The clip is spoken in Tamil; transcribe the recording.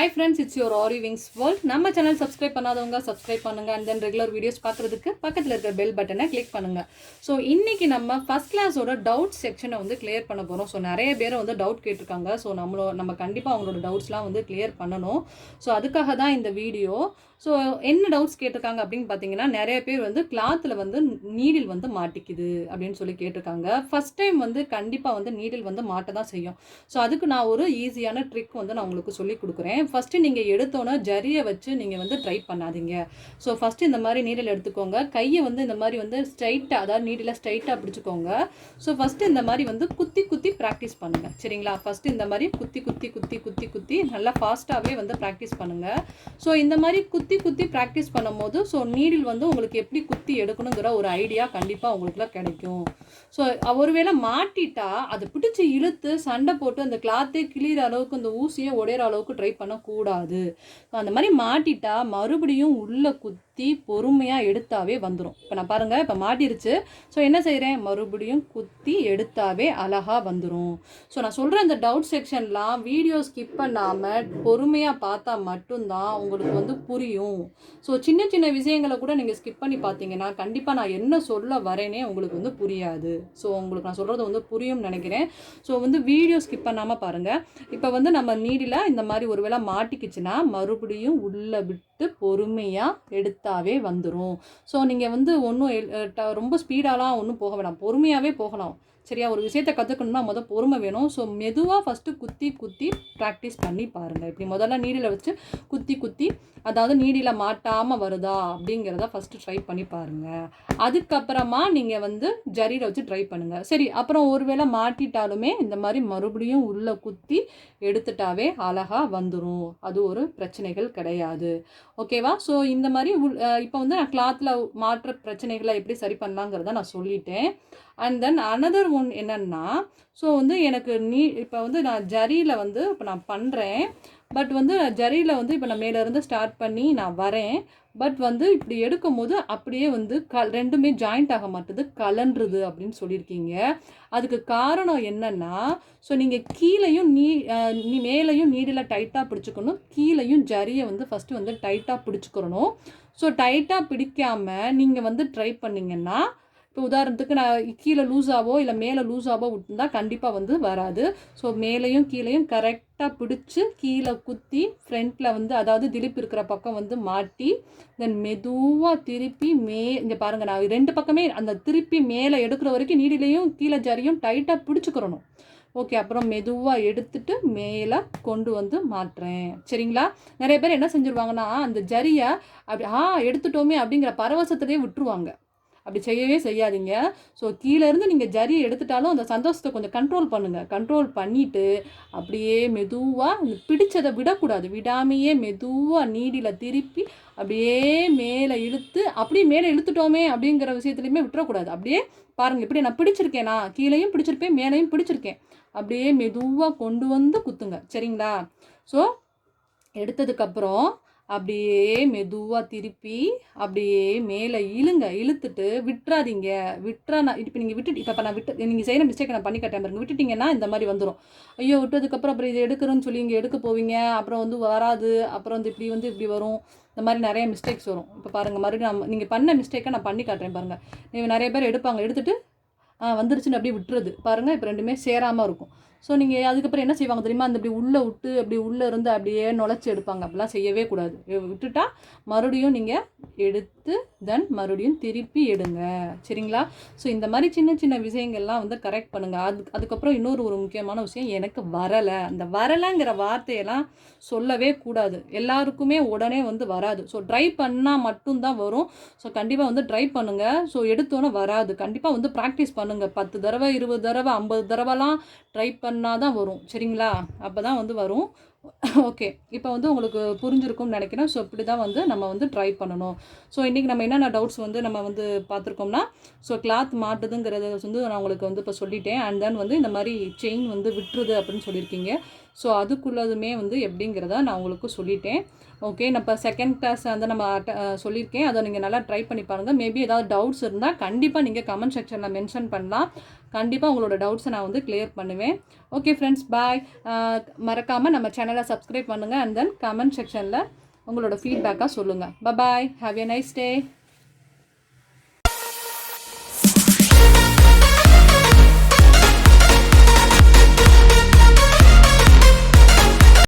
Hi friends, it's your Aariwingsworld. நம்ம சேனல் சப்ஸ்கிரைப் பண்ணாதவங்க சப்ஸ்கிரைப் பண்ணுங்க and then ரெகுலர் வீடியோஸ் பார்க்கிறதுக்கு பக்கத்துல இருக்க பெல் பட்டனை கிளிக் பண்ணுங்க. ஸோ இன்னைக்கு நம்ம ஃபர்ஸ்ட் கிளாஸோட டவுட் செக்ஷனை வந்து கிளியர் பண்ண போறோம். ஸோ நிறைய பேர் வந்து டவுட் கேட்டிருக்காங்க. ஸோ நம்ம கண்டிப்பா அவங்களோட டவுட்ஸ்லாம் வந்து கிளியர் பண்ணணும். ஸோ அதுக்காக தான் இந்த வீடியோ. ஸோ என்ன டவுட்ஸ் கேட்டிருக்காங்க அப்படின்னு பார்த்தீங்கன்னா, நிறைய பேர் வந்து கிளாத்தில் வந்து நீடில் வந்து மாட்டிக்குது அப்படின்னு சொல்லி கேட்டிருக்காங்க. ஃபர்ஸ்ட் டைம் வந்து கண்டிப்பாக வந்து நீடில் வந்து மாட்ட தான் செய்யும். ஸோ அதுக்கு நான் ஒரு ஈஸியான ட்ரிக் வந்து நான் உங்களுக்கு சொல்லி கொடுக்குறேன். ஃபஸ்ட்டு நீங்கள் எடுத்தோன்னே ஜரியை வச்சு நீங்கள் வந்து ட்ரை பண்ணாதீங்க. ஸோ ஃபஸ்ட்டு இந்த மாதிரி நீடில் எடுத்துக்கோங்க. கையை வந்து இந்த மாதிரி வந்து ஸ்ட்ரைட்டாக, அதாவது நீடில் ஸ்ட்ரைட்டாக பிடிச்சிக்கோங்க. ஸோ ஃபஸ்ட்டு இந்த மாதிரி வந்து குத்தி குத்தி ப்ராக்டிஸ் பண்ணுங்கள். சரிங்களா? ஃபஸ்ட்டு இந்த மாதிரி குத்தி குத்தி குத்தி குத்தி குத்தி நல்லா ஃபாஸ்ட்டாகவே வந்து ப்ராக்டிஸ் பண்ணுங்கள். ஸோ இந்த மாதிரி குத்தி குத்தி ப்ராக்டிஸ் பண்ணும்போது ஸோ நீடில் வந்து உங்களுக்கு எப்படி குத்தி எடுக்கணுங்கிற ஒரு ஐடியா கண்டிப்பாக உங்களுக்குலாம் கிடைக்கும். ஸோ ஒருவேளை மாட்டிட்டா அதை பிடிச்சி இழுத்து சண்டை போட்டு அந்த கிளாத்தே கிளியிற அளவுக்கு அந்த ஊசியை உடையிற அளவுக்கு ட்ரை பண்ணக்கூடாது. அந்த மாதிரி மாட்டிட்டா மறுபடியும் உள்ள குத்தி பொறுமையாக எடுத்தாவே வந்துடும். இப்போ நான் பாருங்கள், இப்போ மாட்டிருச்சு. ஸோ என்ன செய்கிறேன், மறுபடியும் குத்தி எடுத்தாவே அழகாக வந்துடும். ஸோ நான் சொல்கிற அந்த டவுட் செக்ஷன்லாம் வீடியோ ஸ்கிப் பண்ணாமல் பொறுமையாக பார்த்தா மட்டும்தான் உங்களுக்கு வந்து புரியும். ஸோ சின்ன சின்ன விஷயங்களை கூட நீங்கள் ஸ்கிப் பண்ணி பார்த்தீங்கன்னா கண்டிப்பாக நான் என்ன சொல்ல வரேனே உங்களுக்கு வந்து புரியாது. ஸோ உங்களுக்கு நான் சொல்கிறது வந்து புரியும்னு நினைக்கிறேன். ஸோ வந்து வீடியோ ஸ்கிப் பண்ணாமல் பாருங்கள். இப்போ வந்து நம்ம நீடில் இந்த மாதிரி ஒரு வேளை மாட்டிக்கிச்சுன்னா மறுபடியும் உள்ளே விட்டு பொறுமையாக எடுத்தாவே வந்துடும். ஸோ நீங்கள் வந்து ஒன்றும் ரொம்ப ஸ்பீடாலாம் ஒன்றும் போக வேணாம், பொறுமையாகவே போகலாம். சரியா? ஒரு விஷயத்தை கற்றுக்கணும்னா முதல் பொறுமை வேணும். ஸோ மெதுவாக ஃபஸ்ட்டு குத்தி குத்தி ப்ராக்டிஸ் பண்ணி பாருங்கள். இப்படி முதல்ல நீடில் வச்சு குத்தி குத்தி, அதாவது நீடில் மாட்டாமல் வருதா அப்படிங்கிறத ஃபஸ்ட்டு ட்ரை பண்ணி பாருங்கள். அதுக்கப்புறமா நீங்கள் வந்து ஜரியில் வச்சு ட்ரை பண்ணுங்கள். சரி, அப்புறம் ஒருவேளை மாட்டிட்டாலுமே இந்த மாதிரி மறுபடியும் உள்ளே குத்தி எடுத்துட்டாவே அழகாக வந்துடும். அது ஒரு பிரச்சனைகள் கிடையாது. ஓகேவா? ஸோ இந்த மாதிரி இப்போ வந்து நான் கிளாத்தில் மாற்ற பிரச்சனைகளை எப்படி சரி பண்ணலாங்கிறத நான் சொல்லிட்டேன். அண்ட் தென் அனதர் ஒன் என்னன்னா, ஸோ வந்து எனக்கு இப்போ வந்து நான் ஜரியில் வந்து இப்போ நான் பண்ணுறேன். பட் வந்து ஜரியில் வந்து இப்போ நான் மேலேருந்து ஸ்டார்ட் பண்ணி நான் வரேன். பட் வந்து இப்படி எடுக்கும் போது அப்படியே வந்து ரெண்டுமே ஜாயிண்ட் ஆக மாட்டுது, கலன்றுது அப்படின்னு சொல்லியிருக்கீங்க. அதுக்கு காரணம் என்னன்னா, ஸோ நீங்கள் கீழையும் மேலையும் நீடில் டைட்டாக பிடிச்சிக்கணும், கீழையும் ஜரியை வந்து ஃபஸ்ட்டு வந்து டைட்டாக பிடிச்சிக்கிறணும். ஸோ டைட்டாக பிடிக்காமல் நீங்கள் வந்து ட்ரை பண்ணிங்கன்னா, இப்போ உதாரணத்துக்கு நான் கீழே லூஸாவோ இல்லை மேலே லூஸாவோ விட்டுருந்தா கண்டிப்பாக வந்து வராது. ஸோ மேலேயும் கீழேயும் கரெக்டாக பிடிச்சி கீழே குத்தி ஃப்ரண்ட்டில் வந்து, அதாவது திலிப் இருக்கிற பக்கம் வந்து மாட்டி, தென் மெதுவாக திருப்பி இங்கே பாருங்கள், நான் ரெண்டு பக்கமே அந்த திருப்பி மேலே எடுக்கிற வரைக்கும் நீடிலையும் கீழே ஜரியும் டைட்டாக பிடிச்சிக்கிறணும். ஓகே, அப்புறம் மெதுவாக எடுத்துட்டு மேலே கொண்டு வந்து மாட்டுறேன். சரிங்களா? நிறைய பேர் என்ன செஞ்சுருவாங்கன்னா, அந்த ஜரியை அப்படி எடுத்துட்டோமே அப்படிங்கிற பரவசத்துலேயே விட்டுருவாங்க. அப்படி செய்யவே செய்யாதீங்க. ஸோ கீழேருந்து நீங்கள் ஜரியை எடுத்துட்டாலும் அந்த சந்தோஷத்தை கொஞ்சம் கண்ட்ரோல் பண்ணுங்கள். கண்ட்ரோல் பண்ணிவிட்டு அப்படியே மெதுவாக பிடிச்சதை விடக்கூடாது, விடாமையே மெதுவாக நீடில் திருப்பி அப்படியே மேலே இழுத்து, அப்படியே மேலே இழுத்துட்டோமே அப்படிங்கிற விஷயத்துலையுமே விட்டுறக்கூடாது. அப்படியே பாருங்கள், இப்படி நான் பிடிச்சிருக்கேனா, கீழேயும் பிடிச்சிருப்பேன் மேலேயும் பிடிச்சிருக்கேன், அப்படியே மெதுவாக கொண்டு வந்து குத்துங்க. சரிங்களா? ஸோ எடுத்ததுக்கப்புறம் அப்படியே மெதுவாக திருப்பி அப்படியே மேலே இழுத்துட்டு விட்டுறாதீங்க. இப்போ நீங்கள் இப்போ நான் நீங்கள் செய்கிற மிஸ்டேக்கை நான் பண்ணி காட்டேன் பாருங்க. விட்டுட்டிங்கன்னா இந்த மாதிரி வந்துடும். ஐயோ, விட்டதுக்கப்புறம் அப்புறம் இது எடுக்கிறோன்னு சொல்லி இங்கே எடுக்க போவீங்க, அப்புறம் வந்து வராது, அப்புறம் வந்து இப்படி வரும். இந்த மாதிரி நிறைய மிஸ்டேக்ஸ் வரும். இப்போ பாருங்கள், மறுபடியும் நீங்கள் பண்ண மிஸ்டேக்கை நான் பண்ணி காட்டுறேன் பாருங்கள். நீங்கள் நிறைய பேர் எடுத்துட்டு வந்துருச்சுன்னு அப்படியே விட்டுறது பாருங்கள். இப்போ ரெண்டுமே சேராமல் இருக்கும். ஸோ நீங்கள் அதுக்கப்புறம் என்ன செய்வாங்க தெரியுமா, அந்த இப்படி உள்ளே விட்டு அப்படி உள்ளே இருந்து அப்படியே நுழைச்சி எடுப்பாங்க. அப்படிலாம் செய்யவே கூடாது. விட்டுட்டா மறுபடியும் நீங்கள் எடுத்து தென் மறுபடியும் திருப்பி எடுங்க. சரிங்களா? ஸோ இந்த மாதிரி சின்ன சின்ன விஷயங்கள்லாம் வந்து கரெக்ட் பண்ணுங்கள். அதுக்கப்புறம் ஒரு முக்கியமான விஷயம், எனக்கு வரலை, அந்த வரலைங்கிற வார்த்தையெல்லாம் சொல்லவே கூடாது. எல்லாருக்குமே உடனே வந்து வராது. ஸோ ட்ரை பண்ணால் மட்டும்தான் வரும். ஸோ கண்டிப்பாக வந்து ட்ரை பண்ணுங்கள். ஸோ எடுத்தோன்னே வராது. கண்டிப்பாக வந்து ப்ராக்டிஸ் பண்ணுங்கள். 10 தடவை 20 தடவை 50 தடவைலாம் ட்ரை பண்ணால் தான் வரும். சரிங்களா? அப்போ தான் வந்து வரும். ஓகே, இப்போ வந்து உங்களுக்கு புரிஞ்சிருக்கும்னு நினைக்கிறேன். ஸோ இப்படி தான் வந்து நம்ம வந்து ட்ரை பண்ணணும். ஸோ இன்றைக்கி நம்ம என்னென்ன டவுட்ஸ் வந்து நம்ம வந்து பார்த்துருக்கோம்னா, ஸோ கிளாத் மாட்டுதுங்கிறத வந்து நான் உங்களுக்கு வந்து இப்போ சொல்லிட்டேன். அண்ட் தென் வந்து இந்த மாதிரி செயின் வந்து விட்டுருது அப்படின்னு சொல்லியிருக்கீங்க. ஸோ அதுக்குள்ளதுமே வந்து எப்படிங்கிறத நான் உங்களுக்கு சொல்லிட்டேன். ஓகே, நான் இப்போ செகண்ட் கிளாஸ் வந்து நம்ம சொல்லியிருக்கேன். அதை நீங்கள் நல்லா ட்ரை பண்ணி பாருங்கள். மேபி ஏதாவது டவுட்ஸ் இருந்தால் கண்டிப்பாக நீங்கள் கமெண்ட் செக்ஷனில் மென்ஷன் பண்ணலாம். கண்டிப்பாக உங்களோட டவுட்ஸை நான் வந்து கிளியர் பண்ணுவேன். ஓகே ஃப்ரெண்ட்ஸ், பாய். மறக்காமல் நம்ம சேனலை சப்ஸ்கிரைப் பண்ணுங்கள். அண்ட் தென் கமெண்ட் செக்ஷனில் உங்களோட ஃபீட்பேக்காக சொல்லுங்கள். பாய், ஹாவ் எ நைஸ் டே.